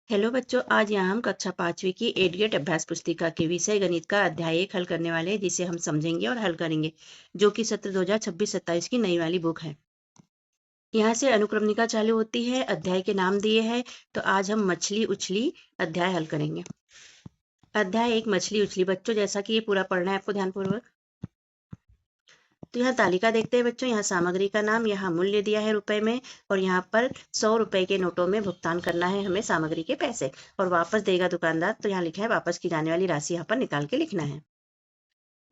Hello बच्चों, आज यहाँ हम कक्षा 5वीं की एडगेट अभ्यास पुस्तिका के विषय गणित का अध्याय 1 हल करने वाले हैं, जिसे हम समझेंगे और हल करेंगे, जो कि सत्र 2026-27 की नई वाली बुक है। यहाँ से अनुक्रमणिका चालू होती है, अध्याय के नाम दिए हैं। तो आज हम मछली उछली अध्याय हल करेंगे। अध्याय 1 मछली उछली। बच्चों, जैसा कि ये पूरा पढ़ना है आपको ध्यानपूर्वक। तो यहाँ तालिका देखते हैं बच्चों। यहाँ सामग्री का नाम, यहाँ मूल्य दिया है रुपए में, और यहाँ पर 100 रुपए के नोटों में भुगतान करना है हमें सामग्री के पैसे, और वापस देगा दुकानदार। तो यहाँ लिखा है वापस की जाने वाली राशि यहाँ पर निकाल के लिखना है।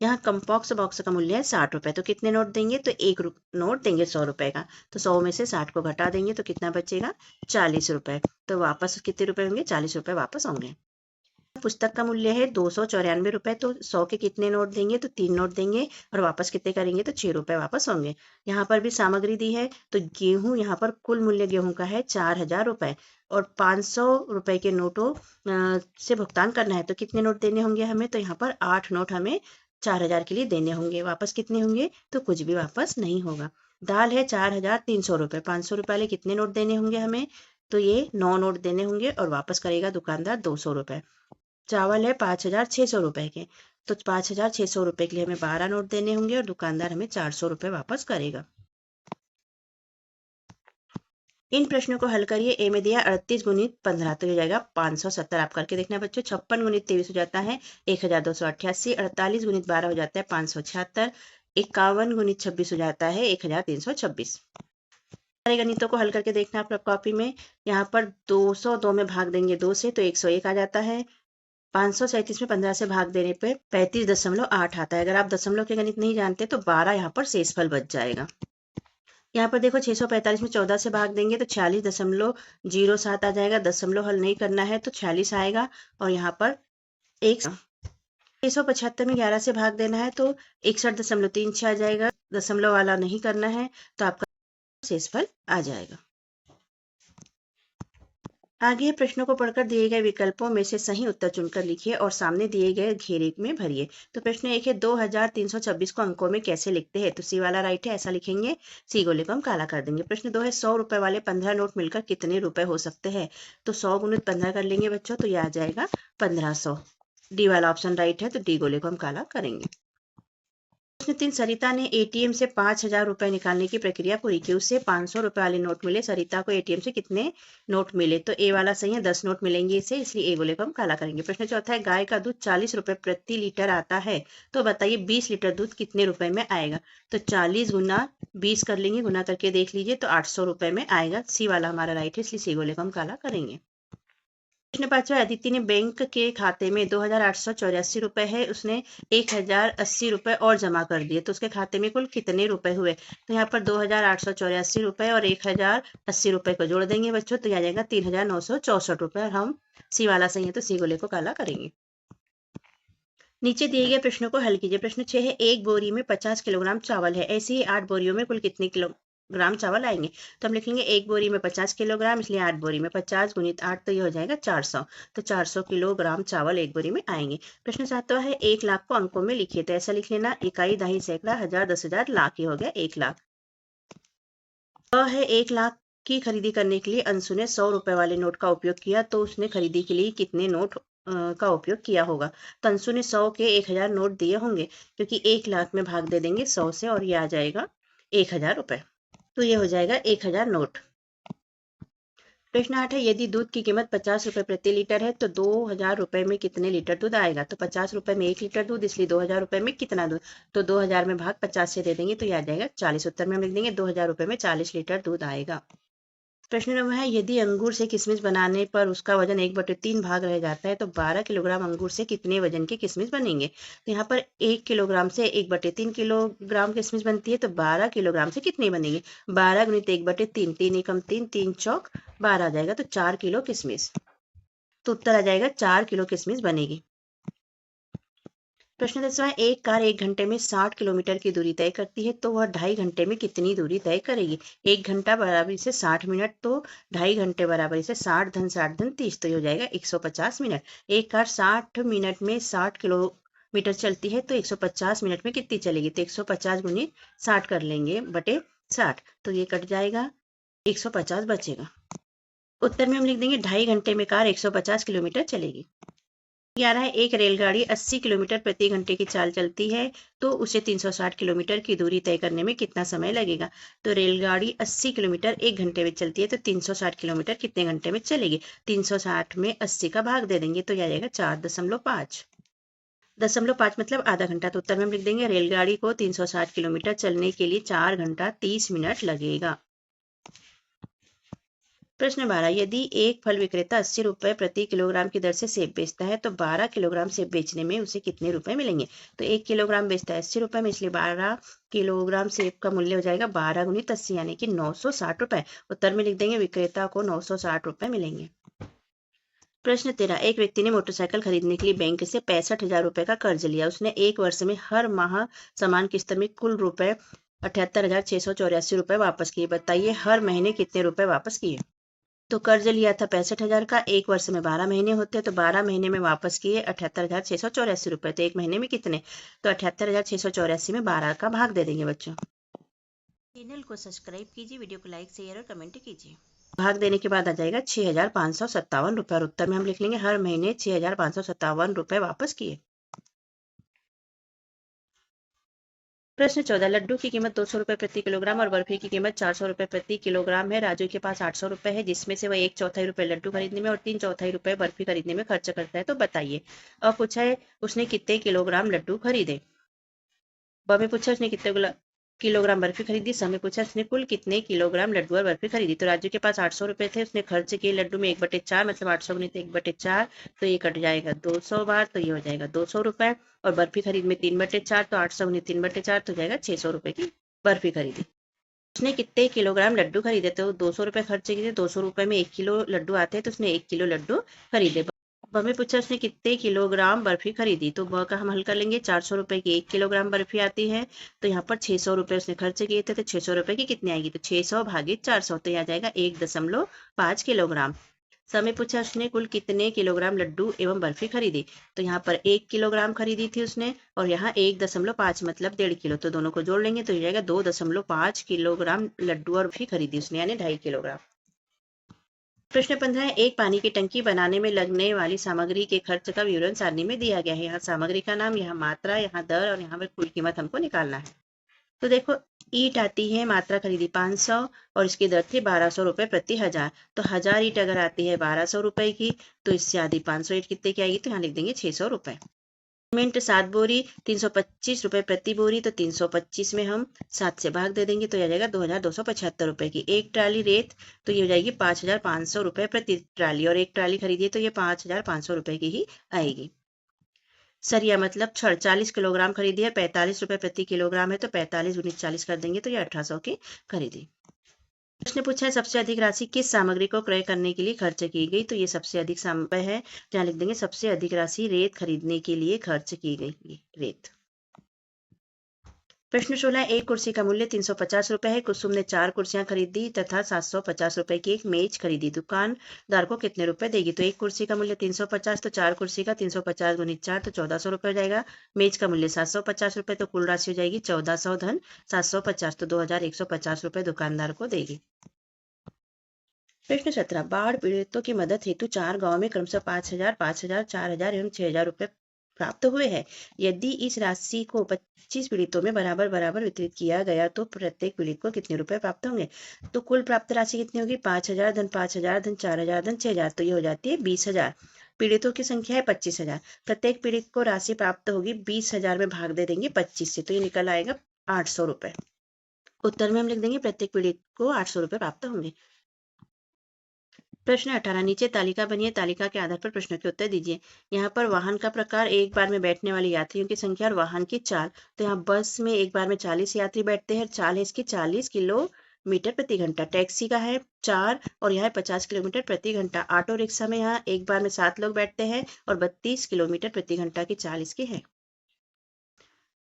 यहाँ कंपॉक्स बॉक्स का मूल्य है 60 रुपए। तो कितने नोट देंगे? तो एक नोट देंगे 100 रुपए का। तो 100 में से 60 को घटा देंगे तो कितना बचेगा? 40 रुपए। तो वापस कितने रुपए होंगे? 40 रुपए वापस होंगे। पुस्तक का मूल्य है 294 रुपए। तो 100 के कितने नोट देंगे? तो 3 नोट देंगे, और वापस कितने करेंगे? तो 6 रुपए वापस होंगे। यहाँ पर भी सामग्री दी है। तो गेहूं, यहाँ पर कुल मूल्य गेहूं का है 4000 रुपए, और 500 रुपए के नोटों से भुगतान करना है। तो कितने नोट देने होंगे हमें? तो यहाँ पर 8 नोट हमें 4000 के लिए देने होंगे। वापस कितने होंगे? तो कुछ भी वापस नहीं होगा। दाल है 4300 रुपए। 500 रुपए वाले कितने नोट देने होंगे हमें? तो ये 9 नोट देने होंगे, और वापस करेगा दुकानदार 200 रुपए। चावल है 5600 रुपए के। तो 5600 रुपए के लिए हमें 12 नोट देने होंगे, और दुकानदार हमें 400 रुपए वापस करेगा। इन प्रश्नों को हल करिए। ए में दिया 38 गुणित 15, तो हो जाएगा 570। आप करके देखना बच्चों। 56 गुणित 23 हो जाता है 1288। 48 गुणित 12 हो जाता है 576। 51 गुणित 26 हो जाता है 1326। सारे गणितों को हल करके देखना आप कॉपी में। यहाँ पर 202 में भाग देंगे 2 से, तो 101 आ जाता है। 537 में 15 से भाग देने पे 35.8 आता है। अगर आप दशमलव के गणित नहीं जानते तो 12 यहाँ पर शेषफल बच जाएगा। यहाँ पर देखो 645 में 14 से भाग देंगे तो 46.07 आ जाएगा। दशमलव हल नहीं करना है तो 46 आएगा, और यहाँ पर 675 में 11 से भाग देना है तो 61.36 आ जाएगा। दशमलव वाला नहीं करना है तो आपका शेषफल आ जाएगा। आगे प्रश्नों को पढ़कर दिए गए विकल्पों में से सही उत्तर चुनकर लिखिए और सामने दिए गए घेरे में भरिए। तो प्रश्न 1 है 2326 को अंकों में कैसे लिखते हैं? तो सी वाला राइट है, ऐसा लिखेंगे। सी गोले को हम काला कर देंगे। प्रश्न 2 है 100 रुपए वाले 15 नोट मिलकर कितने रुपए हो सकते हैं? तो 100 गुणित 15 कर लेंगे बच्चों, तो यह आ जाएगा 1500। डी वाला ऑप्शन राइट है, तो डी गोले को हम काला करेंगे। प्रश्न 3 सरिता ने एटीएम से 5000 रुपए निकालने की प्रक्रिया पूरी की। उसे 500 रुपए वाले नोट मिले। सरिता को एटीएम से कितने नोट मिले? तो ए वाला सही है, 10 नोट मिलेंगे इसे, इसलिए ए बोले को हम काला करेंगे। प्रश्न चौथा है गाय का दूध 40 रुपए प्रति लीटर आता है। तो बताइए 20 लीटर दूध कितने रुपए में आएगा? तो 40 गुना 20 कर लेंगे, गुना करके देख लीजिए, तो 800 रुपए में आएगा। सी वाला हमारा राइट है, इसलिए सी बोले को हम काला करेंगे। प्रश्न 5वां अदिति ने बैंक के खाते में 2884 रुपए है। उसने 1080 रुपए और जमा कर दिए, तो उसके खाते में कुल कितने रुपए हुए? तो यहाँ पर 2884 रुपए और 1080 रुपए को जोड़ देंगे बच्चों, तो आ जाएगा 3964 रुपए। और हम सी वाला सही है, तो सी गोले को काला करेंगे। नीचे दिए गए प्रश्नों को हल कीजिए। प्रश्न 6 है एक बोरी में 50 किलोग्राम चावल है। ऐसे ही 8 बोरियों में कुल कितने किलोग्राम चावल आएंगे? तो हम लिख लेंगे एक बोरी में 50 किलोग्राम, इसलिए 8 बोरी में 50 गुणित 8, तो ये हो जाएगा 400। तो 400 किलोग्राम चावल एक बोरी में आएंगे। प्रश्न 7वां है 1 लाख को अंकों में लिखिए। तो ऐसा लिख लेना, इकाई, दहाई, सैकड़ा, हजार, 10,000, लाख। ये हो गया 1 लाख। है 1 लाख की खरीदी करने के लिए अंशु ने 100 रुपए वाले नोट का उपयोग किया। तो उसने खरीदी के लिए कितने नोट का उपयोग किया होगा? तो अंशु ने 100 के 1000 नोट दिए होंगे, क्योंकि 1 लाख में भाग दे देंगे 100 से, और ये आ जाएगा 1000 रुपए। तो ये हो जाएगा 1000 नोट। प्रश्न 8 है यदि दूध की कीमत 50 रुपए प्रति लीटर है तो 2000 रुपए में कितने लीटर दूध आएगा? तो 50 रुपए में 1 लीटर दूध, इसलिए 2000 रुपए में कितना दूध? तो 2000 में भाग 50 से दे देंगे, तो ये आ जाएगा 40। उत्तर में हम लिख देंगे 2000 रुपए में 40 लीटर दूध आएगा। प्रश्न नंबर है यदि अंगूर से किशमिश बनाने पर उसका वजन 1/3 भाग रह जाता है तो 12 किलोग्राम अंगूर से कितने वजन के किशमिश बनेंगे? तो यहाँ पर 1 किलोग्राम से 1/3 किलोग्राम किशमिश बनती है, तो 12 किलोग्राम से कितने बनेंगे? 12 गुणित 1/3, 3 एकम 3, 3 चौक 12 आ जाएगा, तो 4 किलो किशमिश। तो उत्तर आ जाएगा 4 किलो किशमिश बनेगी। प्रश्न 10वां एक कार 1 घंटे में 60 किलोमीटर की दूरी तय करती है, तो वह 2.5 घंटे में कितनी दूरी तय करेगी? 1 घंटा बराबर से 60 मिनट, तो 2.5 घंटे बराबर से 60 धन 60 धन 30, तो ये हो जाएगा 150 मिनट। एक कार 60 मिनट में 60 किलोमीटर चलती है, तो 150 मिनट में कितनी चलेगी? तो 150 गुणित 60 कर लेंगे बटे 60, तो ये कट जाएगा, 150 बचेगा। उत्तर में हम लिख देंगे 2.5 घंटे में कार 150 किलोमीटर चलेगी। 11 है, एक रेलगाड़ी 80 किलोमीटर प्रति घंटे की चाल चलती है तो उसे 360 किलोमीटर की दूरी तय करने में कितना समय लगेगा। तो रेलगाड़ी 80 किलोमीटर 1 घंटे में चलती है तो 360 किलोमीटर कितने घंटे में चलेगी। 360 में 80 का भाग दे देंगे तो यह आ जाएगा 4.5। 0.5 मतलब आधा घंटा। तो उत्तर में हम लिख देंगे रेलगाड़ी को 360 किलोमीटर चलने के लिए 4 घंटा 30 मिनट लगेगा। प्रश्न 12, यदि एक फल विक्रेता 80 रुपए प्रति किलोग्राम की दर से सेब बेचता है तो 12 किलोग्राम सेब बेचने में उसे कितने रुपए मिलेंगे। तो 1 किलोग्राम बेचता है 80 रुपए में, इसलिए 12 किलोग्राम सेब का मूल्य हो जाएगा 12 गुणित 80 यानी कि 960 रुपए। उत्तर में लिख देंगे विक्रेता को 960 रुपए मिलेंगे। प्रश्न 13, एक व्यक्ति ने मोटरसाइकिल खरीदने के लिए बैंक से 65,000 रुपए का कर्ज लिया। उसने एक वर्ष में हर माह समान किस्त में कुल रुपए 78,684 रुपए वापस किए। बताइए हर महीने कितने रुपए वापस किए। तो कर्ज लिया था 65,000 का, एक वर्ष में 12 महीने होते हैं तो 12 महीने में वापस किए 78,684 रुपए। तो एक महीने में कितने, तो 78,684 में 12 का भाग दे देंगे बच्चों। चैनल को सब्सक्राइब कीजिए, वीडियो को लाइक शेयर और कमेंट कीजिए। भाग देने के बाद आ जाएगा 6,557 रुपए और उत्तर में हम लिख लेंगे हर महीने 6,557 रुपए वापस किए। प्रश्न 14, लड्डू की कीमत 200 रुपए प्रति किलोग्राम और बर्फी की कीमत 400 रुपए प्रति किलोग्राम है। राजू के पास 800 रुपए है जिसमें से वह 1/4 रुपए लड्डू खरीदने में और 3/4 रुपए बर्फी खरीदने में खर्च करता है। तो बताइए। और पूछा है उसने कितने किलोग्राम लड्डू खरीदे। ब में पूछा उसने कितने किलोग्राम बर्फी खरीदी। स में पूछा उसने कुल कितने किलोग्राम लड्डू और बर्फी खरीदी। तो राजू के पास 800 रुपए थे, उसने खर्च किए लड्डू में 1/4 मतलब 800 गुणित 1/4 तो ये कट जाएगा 200 बार तो ये हो जाएगा 200 रुपए। और बर्फी खरीद में 3/4 तो 800 गुणित 3/4 तो जाएगा 600 रुपए की बर्फी खरीदी। उसने कितने किलोग्राम लड्डू खरीदे। तो 200 रुपए खर्च किए, 200 रुपए में 1 किलो लड्डू आते हैं तो उसने 1 किलो लड्डू खरीदे। ब में पूछा उसने कितने किलोग्राम बर्फी खरीदी। तो ब का हम हल कर लेंगे, 400 रुपए की 1 किलोग्राम बर्फी आती है तो यहाँ पर 600 रुपए उसने खर्च किए थे तो 600 रुपए की कितनी आएगी। तो 600 भागित 400 तो यह आ जाएगा 1.5 किलोग्राम। समय पूछा उसने कुल कितने किलोग्राम लड्डू एवं बर्फी खरीदी। तो यहाँ पर 1 किलोग्राम खरीदी थी उसने और यहाँ 1.5 मतलब 1.5 किलो तो दोनों को जोड़ लेंगे तो ये जाएगा 2.5 किलोग्राम लड्डू और बर्फी खरीदी उसने यानी 2.5 किलोग्राम। प्रश्न 15 है, एक पानी की टंकी बनाने में लगने वाली सामग्री के खर्च का विवरण सारणी में दिया गया है। यहाँ सामग्री का नाम, यहाँ मात्रा, यहाँ दर और यहाँ पर कुल कीमत हमको निकालना है। तो देखो ईंट आती है, मात्रा खरीदी 500 और इसकी दर थी 1200 रुपए प्रति हजार। तो 1000 ईंट अगर आती है 1200 रुपए की तो इससे आधी 500 ईंट कितने की आएगी। तो यहाँ लिख देंगे 600 रुपए। सीमेंट 7 बोरी 325 रुपए प्रति बोरी तो 325 में हम 7 से भाग दे देंगे तो यह जाएगा 2275 रुपए की। एक ट्राली रेत तो ये हो जाएगी 5500 रुपए प्रति ट्राली और एक ट्राली खरीदिए तो ये 5500 रुपए की ही आएगी। सरिया मतलब छड़ 40 किलोग्राम खरीदी है, 45 रुपए प्रति किलोग्राम है तो 45 गुणित 40 कर देंगे तो ये 1800 की खरीदी। उसने पूछा है सबसे अधिक राशि किस सामग्री को क्रय करने के लिए खर्च की गई। तो ये सबसे अधिक सामग्री है, जहाँ लिख देंगे सबसे अधिक राशि रेत खरीदने के लिए खर्च की गई रेत। प्रश्न 16, एक कुर्सी का मूल्य 350 रुपए है। कुसुम ने 4 कुर्सियां खरीदी तथा 750 रुपए की एक मेज खरीदी। दुकानदार को कितने रुपए देगी। तो एक कुर्सी का मूल्य 350 तो 4 कुर्सी का 350 गुणित 4 तो 1400 रुपए हो जाएगा। मेज का मूल्य 750 रुपए तो कुल राशि हो जाएगी 1400 धन 750 तो 2150 रुपए दुकानदार को देगी। प्रश्न 17, बाढ़ पीड़ितों की मदद हेतु 4 गांव में क्रमशः 5,000, 5,000, 4,000 एवं 6,000 रुपए प्राप्त हुए हैं। यदि इस राशि को 25 पीड़ितों में बराबर बराबर वितरित किया गया तो प्रत्येक पीड़ित को कितने रुपए प्राप्त होंगे। तो कुल प्राप्त राशि कितनी होगी, 5,000 धन 5,000 धन 4,000 धन 6,000 तो ये हो जाती है 20,000। पीड़ितों की संख्या है 25,000, प्रत्येक पीड़ित को राशि प्राप्त होगी 20,000 में भाग दे देंगे 25 से तो ये निकल आएगा 800 रुपए। उत्तर में हम लिख देंगे प्रत्येक पीड़ित को 800 रुपए प्राप्त होंगे। प्रश्न 18, नीचे तालिका बनी है, तालिका के आधार पर प्रश्नों के उत्तर दीजिए। यहाँ पर वाहन का प्रकार, एक बार में बैठने वाले यात्रियों की संख्या और वाहन की चाल। तो यहाँ बस में एक बार में 40 यात्री बैठते हैं, चाल है इसकी 40 किलोमीटर प्रति घंटा। टैक्सी का है 4 और यहाँ 50 किलोमीटर प्रति घंटा। ऑटो रिक्शा में यहाँ एक बार में 7 लोग बैठते हैं और 32 किलोमीटर प्रति घंटा की चाल इसकी है।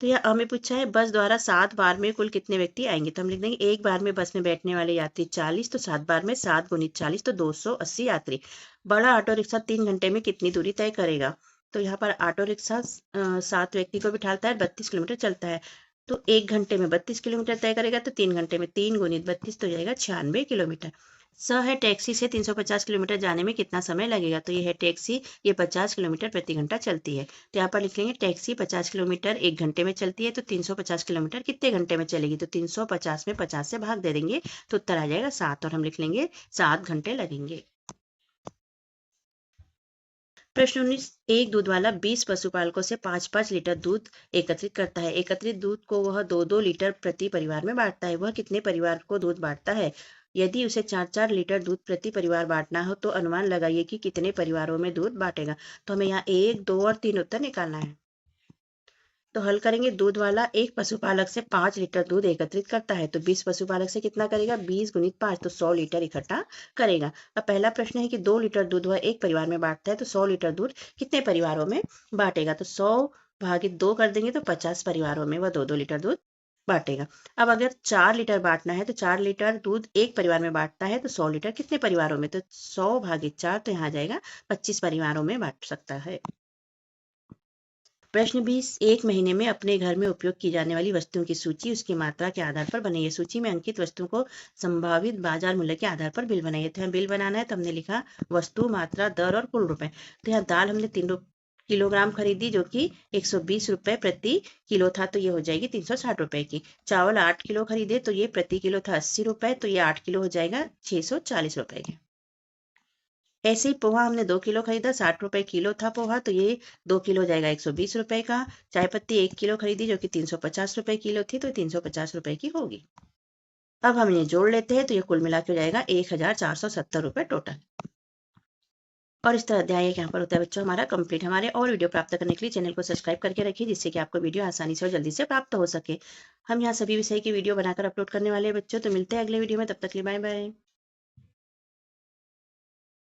तो यह हमें पूछा है बस द्वारा 7 बार में कुल कितने व्यक्ति आएंगे। तो हम लिख देंगे एक बार में बस में बैठने वाले यात्री 40 तो 7 बार में 7 गुणित 40 तो 280 यात्री। बड़ा ऑटो रिक्शा 3 घंटे में कितनी दूरी तय करेगा। तो यहाँ पर ऑटो रिक्शा 7 व्यक्ति को बिठाता है, 32 किलोमीटर चलता है तो 1 घंटे में 32 किलोमीटर तय करेगा तो 3 घंटे में 3 गुणित 32 तो जाएगा 96 किलोमीटर। स है टैक्सी से 350 किलोमीटर जाने में कितना समय लगेगा। तो ये है टैक्सी, ये 50 किलोमीटर प्रति घंटा चलती है। तो यहाँ पर लिख लेंगे टैक्सी 50 किलोमीटर 1 घंटे में चलती है, तो 350 किलोमीटर कितने घंटे में चलेगी। तो 350 में 50 से भाग दे देंगे तो उत्तर आ जाएगा 7 और हम लिख लेंगे 7 घंटे लगेंगे। प्रश्न 19, एक दूध वाला 20 पशुपालकों से 5-5 लीटर दूध एकत्रित करता है। एकत्रित दूध को वह 2-2 लीटर प्रति परिवार में बांटता है। वह कितने परिवार को दूध बांटता है। यदि उसे 4-4 लीटर दूध प्रति परिवार बांटना हो तो अनुमान लगाइए कि कितने परिवारों में दूध बांटेगा। तो हमें यहाँ 1, 2 और 3 उत्तर निकालना है। तो हल करेंगे, दूध वाला एक पशुपालक से 5 लीटर दूध एकत्रित करता है, तो 20 पशुपालक से कितना करेगा, 20 गुणित 5, तो 100 लीटर इकट्ठा करेगा। अब पहला प्रश्न है कि 2 लीटर दूध वह एक परिवार में बांटता है, तो 100 लीटर दूध कितने परिवारों में बांटेगा। तो 100 भागित 2 कर देंगे तो 50 परिवारों में वह 2-2 लीटर दूध बांटेगा। अब अगर 4 लीटर बांटना है तो 4 लीटर दूध एक परिवार में बांटता है, तो 100 लीटर कितने परिवारों में, तो 100 भागित 4, तो यहाँ आ जाएगा 25 परिवारों में बांट सकता है। प्रश्न 20, एक महीने में अपने घर में उपयोग की जाने वाली वस्तुओं की सूची उसकी मात्रा के आधार पर बनाइए। सूची में अंकित वस्तुओं को संभावित बाजार मूल्य के आधार पर बिल बनाइए। तो यहाँ बिल बनाना है तो हमने लिखा वस्तु, मात्रा, दर और कुल रुपए। तो यहाँ दाल हमने 3 किलोग्राम खरीदी जो कि 120 रुपए प्रति किलो था, तो ये हो जाएगी 360 रुपए की। चावल 8 किलो खरीदे तो ये प्रति किलो था 80 रुपए, तो ये 8 किलो हो जाएगा 640 रुपए के। ऐसे ही पोहा हमने 2 किलो खरीदा, 60 रुपए किलो था पोहा, तो ये 2 किलो हो जाएगा 120 रुपए का। चाय पत्ती 1 किलो खरीदी जो कि 350 रुपए किलो थी, तो 350 रुपए की होगी। अब हम इन्हें जोड़ लेते हैं तो ये कुल मिला के हो जाएगा 1470 रुपए टोटल। और इस तरह अध्याय यहाँ पर होता है बच्चों हमारा कंप्लीट। हमारे और वीडियो प्राप्त करने के लिए चैनल को सब्सक्राइब करके रखिए, जिससे कि आपको वीडियो आसानी से और जल्दी से प्राप्त हो सके। हम यहाँ सभी विषय की वीडियो बनाकर अपलोड करने वाले हैं बच्चों। तो मिलते हैं अगले वीडियो में, तब तक के लिए बाय बाय।